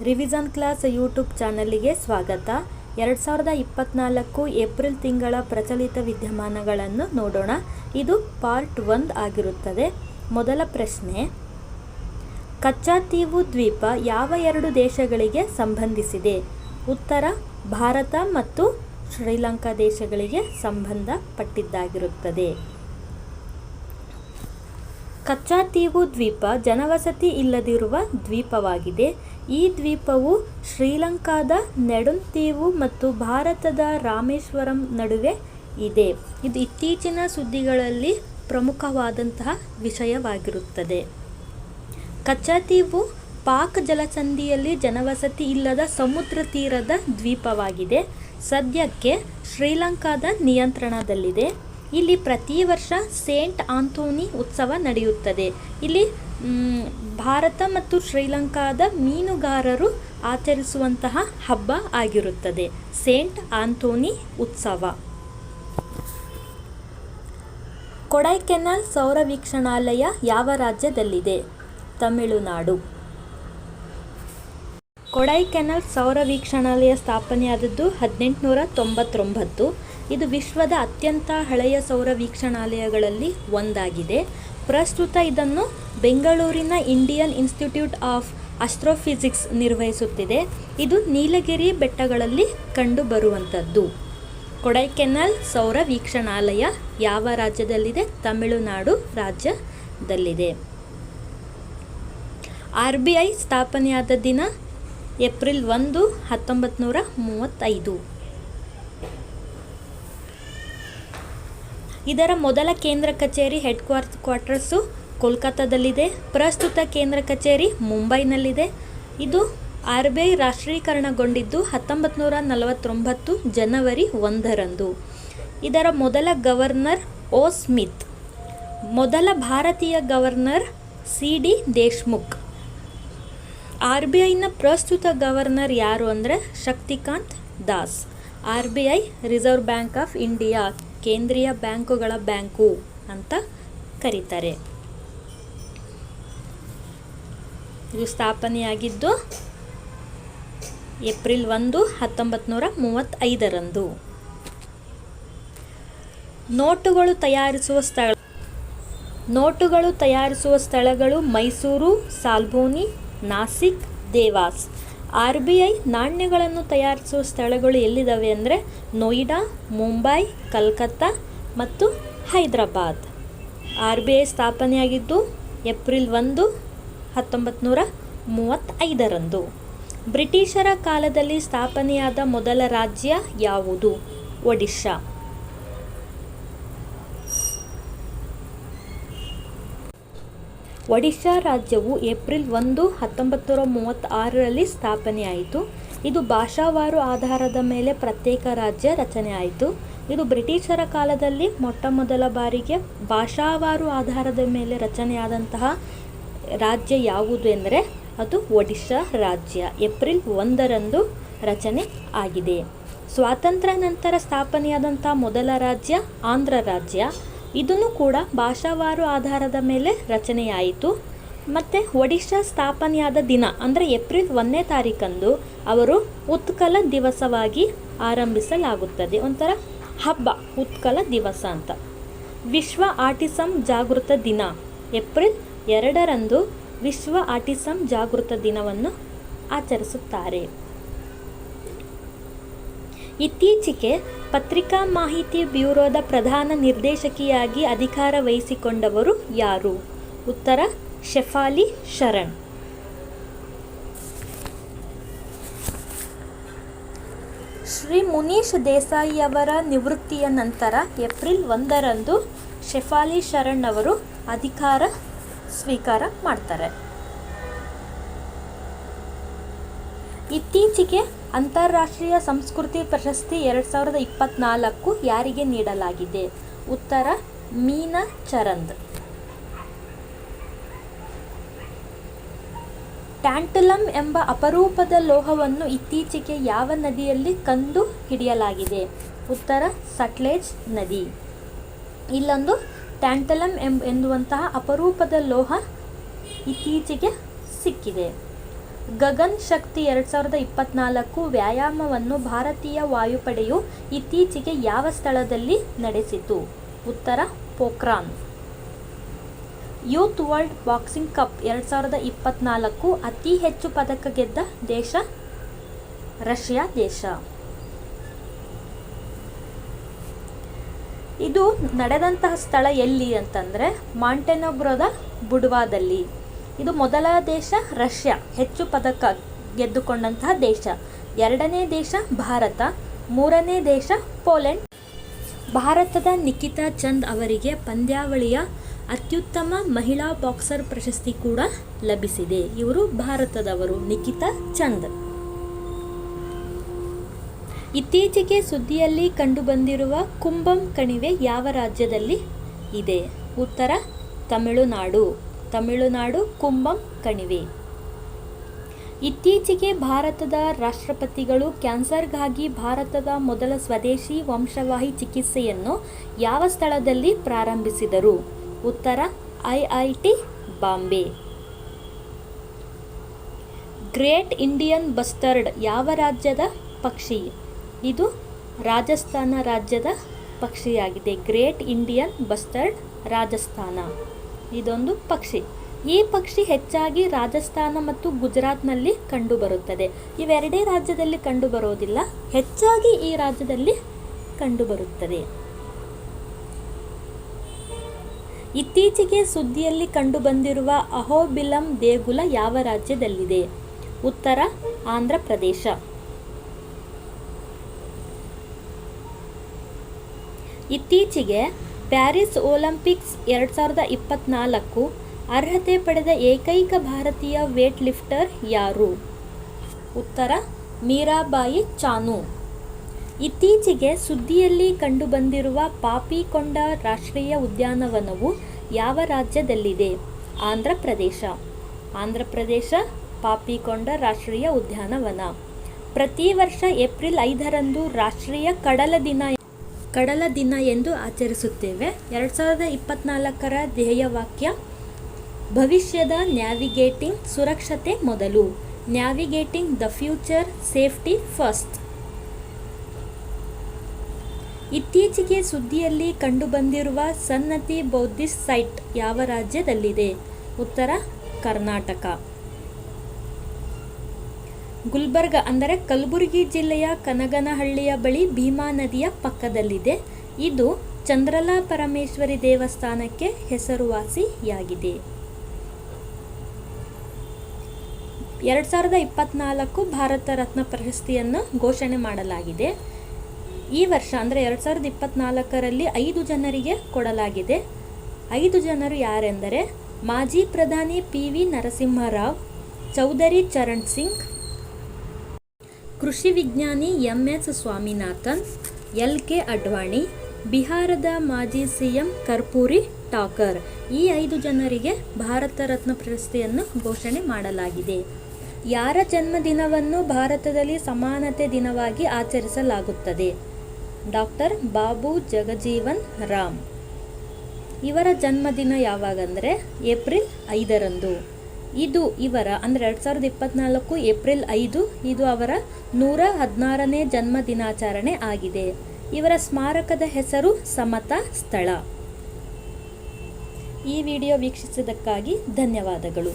Revision class YouTube ಚಾನಲಿಗೆ ಸ್ವಾಗತ. 2024 April ತಿಂಗಳ ಪ್ರಚಲಿತ ವಿದ್ಯಮಾನಗಳನ್ನು ನೋಡೋಣ. ಇದು ಪಾರ್ಟ್ 1 ಆಗಿರುತ್ತದೆ. ಮೊದಲ ಪ್ರಶ್ನೆ, ಕಚ್ಚಾತೀವು ದ್ವೀಪ ಯಾವ ಎರಡು ದೇಶಗಳಿಗೆ ಸಂಬಂಧಿಸಿದೆ? ಉತ್ತರ, ಭಾರತ ಮತ್ತು ಶ್ರೀಲಂಕಾ ದೇಶಗಳಿಗೆ ಸಂಬಂಧಪಟ್ಟಿದ್ದಾಗಿರುತ್ತದೆ. ಕಚ್ಚಾತೀವು ದ್ವೀಪ ಜನವಸತಿ ಇಲ್ಲದಿರುವ ದ್ವೀಪವಾಗಿದೆ. ಈ ದ್ವೀಪವು ಶ್ರೀಲಂಕಾದ ನೆಡುಂತೀವು ಮತ್ತು ಭಾರತದ ರಾಮೇಶ್ವರಂ ನಡುವೆ ಇದೆ. ಇದು ಇತ್ತೀಚಿನ ಸುದ್ದಿಗಳಲ್ಲಿ ಪ್ರಮುಖವಾದಂತಹ ವಿಷಯವಾಗಿರುತ್ತದೆ. ಕಚ್ಚಾತೀವು ಪಾಕ್ ಜಲಸಂಧಿಯಲ್ಲಿ ಜನವಸತಿ ಇಲ್ಲದ ಸಮುದ್ರ ತೀರದ ದ್ವೀಪವಾಗಿದೆ. ಸದ್ಯಕ್ಕೆ ಶ್ರೀಲಂಕಾದ ನಿಯಂತ್ರಣದಲ್ಲಿದೆ. ಇಲ್ಲಿ ಪ್ರತಿ ವರ್ಷ ಸೇಂಟ್ ಆಂಥೋನಿ ಉತ್ಸವ ನಡೆಯುತ್ತದೆ. ಇಲ್ಲಿ ಭಾರತ ಮತ್ತು ಶ್ರೀಲಂಕಾದ ಮೀನುಗಾರರು ಆಚರಿಸುವಂತಹ ಹಬ್ಬ ಆಗಿರುತ್ತದೆ ಸೇಂಟ್ ಆಂಥೋನಿ ಉತ್ಸವ. ಕೊಡೈಕೆನಾಲ್ ಸೌರ ವೀಕ್ಷಣಾಲಯ ಯಾವ ರಾಜ್ಯದಲ್ಲಿದೆ? ತಮಿಳುನಾಡು. ಕೊಡೈಕೆನಾಲ್ ಸೌರ ವೀಕ್ಷಣಾಲಯ ಸ್ಥಾಪನೆಯಾದದ್ದು 1899. ಇದು ವಿಶ್ವದ ಅತ್ಯಂತ ಹಳೆಯ ಸೌರ ವೀಕ್ಷಣಾಲಯಗಳಲ್ಲಿ ಒಂದಾಗಿದೆ. ಪ್ರಸ್ತುತ ಇದನ್ನು ಬೆಂಗಳೂರಿನ ಇಂಡಿಯನ್ ಇನ್ಸ್ಟಿಟ್ಯೂಟ್ ಆಫ್ ಆಸ್ಟ್ರೋಫಿಸಿಕ್ಸ್ ನಿರ್ವಹಿಸುತ್ತಿದೆ. ಇದು ನೀಲಗಿರಿ ಬೆಟ್ಟಗಳಲ್ಲಿ ಕಂಡುಬರುವಂಥದ್ದು. ಕೊಡೈಕೆನಾಲ್ ಸೌರ ವೀಕ್ಷಣಾಲಯ ಯಾವ ರಾಜ್ಯದಲ್ಲಿದೆ? ತಮಿಳುನಾಡು ರಾಜ್ಯದಲ್ಲಿದೆ. RBI ಸ್ಥಾಪನೆಯಾದ ದಿನ ಏಪ್ರಿಲ್ 1, 1935. ಇದರ ಮೊದಲ ಕೇಂದ್ರ ಕಚೇರಿ ಹೆಡ್ ಕ್ವಾರ್ಟರ್ಸು ಕೋಲ್ಕತ್ತಾದಲ್ಲಿದೆ. ಪ್ರಸ್ತುತ ಕೇಂದ್ರ ಕಚೇರಿ ಮುಂಬೈನಲ್ಲಿದೆ. ಇದು RBI ರಾಷ್ಟ್ರೀಕರಣಗೊಂಡಿದ್ದು 1949 ಜನವರಿ 1ರಂದು. ಇದರ ಮೊದಲ ಗವರ್ನರ್ O. ಸ್ಮಿತ್. ಮೊದಲ ಭಾರತೀಯ ಗವರ್ನರ್ CD ದೇಶ್ಮುಖ್. RBIನ ಪ್ರಸ್ತುತ ಗವರ್ನರ್ ಯಾರು ಅಂದರೆ Shaktikanta Das. RBI reserve bank of India, ಕೇಂದ್ರೀಯ ಬ್ಯಾಂಕುಗಳ ಬ್ಯಾಂಕು ಅಂತ ಕರೀತಾರೆ. ಇದು ಸ್ಥಾಪನೆಯಾಗಿದ್ದು ಏಪ್ರಿಲ್ 1, 1935ರಂದು. ನೋಟುಗಳು ತಯಾರಿಸುವ ಸ್ಥಳಗಳು ಮೈಸೂರು, ಸಾಲ್ಬೋನಿ, ನಾಸಿಕ್, ದೇವಾಸ್. RBI ನಾಣ್ಯಗಳನ್ನು ತಯಾರಿಸುವ ಸ್ಥಳಗಳು ಎಲ್ಲಿದ್ದಾವೆ ಅಂದರೆ ನೋಯ್ಡಾ, ಮುಂಬೈ, ಕಲ್ಕತ್ತಾ ಮತ್ತು ಹೈದರಾಬಾದ್. RBI ಸ್ಥಾಪನೆಯಾಗಿದ್ದು ಏಪ್ರಿಲ್ 1, 1935ರಂದು. ಬ್ರಿಟಿಷರ ಕಾಲದಲ್ಲಿ ಸ್ಥಾಪನೆಯಾದ ಮೊದಲ ರಾಜ್ಯ ಯಾವುದು? ಒಡಿಶಾ. ಒಡಿಶಾ ರಾಜ್ಯವು ಏಪ್ರಿಲ್ 1, 1936ರಲ್ಲಿ ಸ್ಥಾಪನೆಯಾಯಿತು. ಇದು ಭಾಷಾವಾರು ಆಧಾರದ ಮೇಲೆ ಪ್ರತ್ಯೇಕ ರಾಜ್ಯ ರಚನೆ ಆಯಿತು. ಇದು ಬ್ರಿಟಿಷರ ಕಾಲದಲ್ಲಿ ಮೊಟ್ಟಮೊದಲ ಬಾರಿಗೆ ಭಾಷಾವಾರು ಆಧಾರದ ಮೇಲೆ ರಚನೆಯಾದಂತಹ ರಾಜ್ಯ ಯಾವುದು ಎಂದರೆ ಅದು ಒಡಿಶಾ ರಾಜ್ಯ. ಏಪ್ರಿಲ್ 1ರಂದು ರಚನೆ ಆಗಿದೆ. ಸ್ವಾತಂತ್ರ್ಯ ನಂತರ ಸ್ಥಾಪನೆಯಾದಂಥ ಮೊದಲ ರಾಜ್ಯ ಆಂಧ್ರ ರಾಜ್ಯ. ಇದನ್ನು ಕೂಡ ಭಾಷಾವಾರು ಆಧಾರದ ಮೇಲೆ ರಚನೆಯಾಯಿತು. ಮತ್ತು ಒಡಿಶಾ ಸ್ಥಾಪನೆಯಾದ ದಿನ ಅಂದರೆ ಏಪ್ರಿಲ್ 1ನೇ ತಾರೀಕಂದು ಅವರು ಉತ್ಕಲ ದಿವಸವಾಗಿ ಆರಂಭಿಸಲಾಗುತ್ತದೆ. ಒಂಥರ ಹಬ್ಬ, ಉತ್ಕಲ ದಿವಸ ಅಂತ. ವಿಶ್ವ ಆಟಿಸಮ್ ಜಾಗೃತ ದಿನ ಏಪ್ರಿಲ್ 2ರಂದು ವಿಶ್ವ ಆಟಿಸಮ್ ಜಾಗೃತ ದಿನವನ್ನು ಆಚರಿಸುತ್ತಾರೆ. ಇತ್ತೀಚೆಗೆ ಪತ್ರಿಕಾ ಮಾಹಿತಿ ಬ್ಯೂರೋದ ಪ್ರಧಾನ ನಿರ್ದೇಶಕಿಯಾಗಿ ಅಧಿಕಾರ ವಹಿಸಿಕೊಂಡವರು ಯಾರು? ಉತ್ತರ, ಶೆಫಾಲಿ ಶರಣ್. ಶ್ರೀ ಮುನೀಶ್ ದೇಸಾಯಿಯವರ ನಿವೃತ್ತಿಯ ನಂತರ ಏಪ್ರಿಲ್ 1ರಂದು ಶೆಫಾಲಿ ಶರಣ್ ಅವರು ಅಧಿಕಾರ ಸ್ವೀಕಾರ ಮಾಡ್ತಾರೆ. ಇತ್ತೀಚೆಗೆ ಅಂತಾರಾಷ್ಟ್ರೀಯ ಸಂಸ್ಕೃತಿ ಪ್ರಶಸ್ತಿ 2024 ಯಾರಿಗೆ ನೀಡಲಾಗಿದೆ? ಉತ್ತರ, ಮೀನಾ ಚರಂದ್. ಟ್ಯಾಂಟಲಮ್ ಎಂಬ ಅಪರೂಪದ ಲೋಹವನ್ನು ಇತ್ತೀಚೆಗೆ ಯಾವ ನದಿಯಲ್ಲಿ ಕಂಡು ಹಿಡಿಯಲಾಗಿದೆ? ಉತ್ತರ, ಸಟ್ಲೇಜ್ ನದಿ. ಇಲ್ಲೊಂದು ಟ್ಯಾಂಟಲಮ್ ಎನ್ನುವಂತಹ ಅಪರೂಪದ ಲೋಹ ಇತ್ತೀಚೆಗೆ ಸಿಕ್ಕಿದೆ. ಗಗನ್ ಶಕ್ತಿ 2024 ವ್ಯಾಯಾಮವನ್ನು ಭಾರತೀಯ ವಾಯುಪಡೆಯು ಇತ್ತೀಚೆಗೆ ಯಾವ ಸ್ಥಳದಲ್ಲಿ ನಡೆಸಿತು? ಉತ್ತರ Pokhran. Youth world boxing cup 2024 ಅತಿ ಹೆಚ್ಚು ಪದಕ ಗೆದ್ದ ದೇಶ ರಷ್ಯಾ ದೇಶ. ಇದು ನಡೆದಂತಹ ಸ್ಥಳ ಎಲ್ಲಿ ಅಂತಂದರೆ ಮಾಂಟೆನೆಗ್ರೊದ ಬುಡ್ವಾದಲ್ಲಿ. ಇದು ಮೊದಲ ದೇಶ ರಷ್ಯಾ, ಹೆಚ್ಚು ಪದಕ ಗೆದ್ದುಕೊಂಡಂತಹ ದೇಶ. ಎರಡನೇ ದೇಶ ಭಾರತ, ಮೂರನೇ ದೇಶ ಪೋಲೆಂಡ್. ಭಾರತದ ನಿಖಿತಾ ಚಂದ್ ಅವರಿಗೆ ಪಂದ್ಯಾವಳಿಯ ಅತ್ಯುತ್ತಮ ಮಹಿಳಾ ಬಾಕ್ಸರ್ ಪ್ರಶಸ್ತಿ ಕೂಡ ಲಭಿಸಿದೆ. ಇವರು ಭಾರತದವರು, ನಿಖಿತಾ ಚಂದ್. ಇತ್ತೀಚೆಗೆ ಸುದ್ದಿಯಲ್ಲಿ ಕಂಡುಬಂದಿರುವ ಕುಂಭಂ ಕಣಿವೆ ಯಾವ ರಾಜ್ಯದಲ್ಲಿ ಇದೆ? ಉತ್ತರ ತಮಿಳುನಾಡು. ತಮಿಳುನಾಡು ಕುಂಭಂ ಕಣಿವೆ. ಇತ್ತೀಚೆಗೆ ಭಾರತದ ರಾಷ್ಟ್ರಪತಿಗಳು ಕ್ಯಾನ್ಸರ್ಗಾಗಿ ಭಾರತದ ಮೊದಲ ಸ್ವದೇಶಿ ವಂಶವಾಹಿ ಚಿಕಿತ್ಸೆಯನ್ನು ಯಾವ ಸ್ಥಳದಲ್ಲಿ ಪ್ರಾರಂಭಿಸಿದರು? ಉತ್ತರ IIT Bombay. Great Indian bustard ಯಾವ ರಾಜ್ಯದ ಪಕ್ಷಿ? ಇದು ರಾಜಸ್ಥಾನ ರಾಜ್ಯದ ಪಕ್ಷಿಯಾಗಿದೆ. ಗ್ರೇಟ್ ಇಂಡಿಯನ್ ಬಸ್ಟರ್ಡ್ ರಾಜಸ್ಥಾನ ಇದೊಂದು ಪಕ್ಷಿ. ಈ ಪಕ್ಷಿ ಹೆಚ್ಚಾಗಿ ರಾಜಸ್ಥಾನ ಮತ್ತು ಗುಜರಾತ್ನಲ್ಲಿ ಕಂಡುಬರುತ್ತದೆ. ಇವೆರಡೇ ರಾಜ್ಯದಲ್ಲಿ ಕಂಡುಬರೋದಿಲ್ಲ, ಹೆಚ್ಚಾಗಿ ಈ ರಾಜ್ಯದಲ್ಲಿ ಕಂಡುಬರುತ್ತದೆ. ಇತ್ತೀಚೆಗೆ ಸುದ್ದಿಯಲ್ಲಿ ಕಂಡುಬಂದಿರುವ ಅಹೋಬಿಲಂ ದೇಗುಲ ಯಾವ ರಾಜ್ಯದಲ್ಲಿದೆ? ಉತ್ತರ ಆಂಧ್ರ ಪ್ರದೇಶ. ಇತ್ತೀಚೆಗೆ ಪ್ಯಾರಿಸ್ ಒಲಿಂಪಿಕ್ಸ್ 2024 ಅರ್ಹತೆ ಪಡೆದ ಏಕೈಕ ಭಾರತೀಯ ವೇಟ್ ಲಿಫ್ಟರ್ ಯಾರು? ಉತ್ತರ ಮೀರಾಬಾಯಿ ಚಾನು. ಇತ್ತೀಚೆಗೆ ಸುದ್ದಿಯಲ್ಲಿ ಕಂಡುಬಂದಿರುವ ಪಾಪಿಕೊಂಡ ರಾಷ್ಟ್ರೀಯ ಉದ್ಯಾನವನವು ಯಾವ ರಾಜ್ಯದಲ್ಲಿದೆ? ಆಂಧ್ರ ಪ್ರದೇಶ. ಆಂಧ್ರ ಪ್ರದೇಶ ಪಾಪಿಕೊಂಡ ರಾಷ್ಟ್ರೀಯ ಉದ್ಯಾನವನ. ಪ್ರತಿ ವರ್ಷ ಏಪ್ರಿಲ್ 5ರಂದು ರಾಷ್ಟ್ರೀಯ ಕಡಲ ದಿನ ಎಂದು ಆಚರಿಸುತ್ತೇವೆ. 2024ರ ಧ್ಯೇಯವಾಕ್ಯ ಭವಿಷ್ಯದ ನ್ಯಾವಿಗೇಟಿಂಗ್ ಸುರಕ್ಷತೆ ಮೊದಲು. ನ್ಯಾವಿಗೇಟಿಂಗ್ ದ ಫ್ಯೂಚರ್ ಸೇಫ್ಟಿ ಫಸ್ಟ್. ಇತ್ತೀಚೆಗೆ ಸುದ್ದಿಯಲ್ಲಿ ಕಂಡುಬಂದಿರುವ ಸನ್ನತಿ ಬೌದ್ಧಿಸ್ಟ್ ಸೈಟ್ ಯಾವ ರಾಜ್ಯದಲ್ಲಿದೆ? ಉತ್ತರ ಕರ್ನಾಟಕ. ಗುಲ್ಬರ್ಗ ಅಂದರೆ ಕಲಬುರಗಿ ಜಿಲ್ಲೆಯ ಕನಗನಹಳ್ಳಿಯ ಬಳಿ ಭೀಮಾ ನದಿಯ ಪಕ್ಕದಲ್ಲಿದೆ. ಇದು ಚಂದ್ರಲಾ ಪರಮೇಶ್ವರಿ ದೇವಸ್ಥಾನಕ್ಕೆ ಹೆಸರುವಾಸಿಯಾಗಿದೆ. 2024 ಭಾರತ ರತ್ನ ಪ್ರಶಸ್ತಿಯನ್ನು ಘೋಷಣೆ ಮಾಡಲಾಗಿದೆ. ಈ ವರ್ಷ ಅಂದರೆ 2024ರಲ್ಲಿ 5 ಜನರಿಗೆ ಕೊಡಲಾಗಿದೆ. 5 ಜನರು ಯಾರೆಂದರೆ ಮಾಜಿ ಪ್ರಧಾನಿ PV ನರಸಿಂಹರಾವ್, ಚೌಧರಿ ಚರಣ್ ಸಿಂಗ್, ಕೃಷಿ ವಿಜ್ಞಾನಿ MS ಸ್ವಾಮಿನಾಥನ್, LK ಅಡ್ವಾಣಿ, ಬಿಹಾರದ ಮಾಜಿ CM ಕರ್ಪೂರಿ ಠಾಕರ್. ಈ 5 ಜನರಿಗೆ ಭಾರತ ರತ್ನ ಪ್ರಶಸ್ತಿಯನ್ನು ಘೋಷಣೆ ಮಾಡಲಾಗಿದೆ. ಯಾರ ಜನ್ಮದಿನವನ್ನು ಭಾರತದಲ್ಲಿ ಸಮಾನತೆ ದಿನವಾಗಿ ಆಚರಿಸಲಾಗುತ್ತದೆ? ಡಾಕ್ಟರ್ ಬಾಬು ಜಗಜೀವನ್ ರಾಮ್. ಇವರ ಜನ್ಮದಿನ ಯಾವಾಗಂದರೆ ಏಪ್ರಿಲ್ 5ರಂದು. ಇದು ಇವರ ಅಂದರೆ 2024 ಏಪ್ರಿಲ್ 5 ಇದು ಅವರ 116ನೇ ಜನ್ಮ ದಿನಾಚರಣೆ ಆಗಿದೆ. ಇವರ ಸ್ಮಾರಕದ ಹೆಸರು ಸಮತಾ ಸ್ಥಳ. ಈ ವಿಡಿಯೋ ವೀಕ್ಷಿಸಿದ್ದಕ್ಕಾಗಿ ಧನ್ಯವಾದಗಳು.